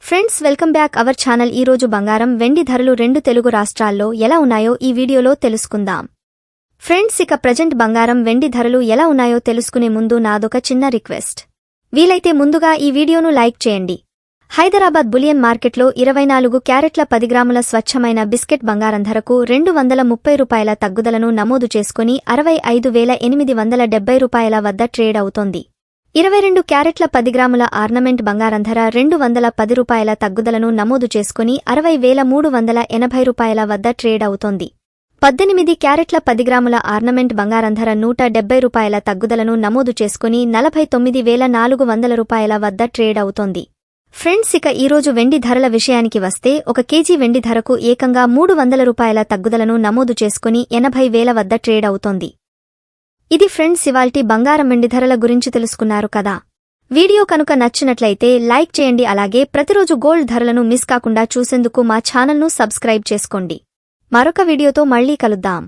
Friends welcome back our channel. ఈ రోజు బంగారం వెండి ధరలు రెండు తెలుగు రాష్ట్రాల్లో ఎలా ఉన్నాయో ఈ వీడియోలో తెలుసుకుందాం. ఫ్రెండ్స్ ఇక ప్రజెంట్ బంగారం వెండి ధరలు ఎలా ఉన్నాయో తెలుసుకునే ముందు నాదొక చిన్న రిక్వెస్ట్. వీలైతే ముందుగా ఈ వీడియోను లైక్ చేయండి. హైదరాబాద్ బులియన్ మార్కెట్లో 24 క్యారెట్ల 10 గ్రాముల స్వచ్ఛమైన బిస్కెట్ బంగారం ధరకు ₹230 తగ్గుదలను నమోదు చేసుకుని ₹65,870 వద్ద ట్రేడ్ అవుతోంది. 22 క్యారెట్ల 10 గ్రాముల ఆర్నమెంట్ బంగారం ధర ₹210 తగ్గుదలను నమోదు చేసుకుని ₹60,380 వద్ద ట్రేడ్ అవుతోంది. 18 క్యారెట్ల 10 గ్రాముల ఆర్నమెంట్ బంగారం ధర ₹170 తగ్గుదలను నమోదు చేసుకుని ₹49,400 వద్ద ట్రేడ్ అవుతోంది. ఫ్రెండ్స్ ఇక ఈరోజు వెండి ధరల విషయానికి వస్తే 1 కేజీ వెండి ధరకు ఏకంగా ₹300 తగ్గుదలను నమోదు చేసుకుని 80,000 వద్ద ట్రేడ్ అవుతోంది. ఇది ఫ్రెండ్స్ ఇవాల్టి బంగారం వెండి ధరల గురించి తెలుసుకున్నారు కదా. వీడియో కనుక నచ్చినట్లయితే లైక్ చేయండి. అలాగే ప్రతిరోజు గోల్డ్ ధరలను మిస్ కాకుండా చూసేందుకు మా ఛానల్ను సబ్స్క్రైబ్ చేసుకోండి. మరొక వీడియోతో మళ్ళీ కలుద్దాం.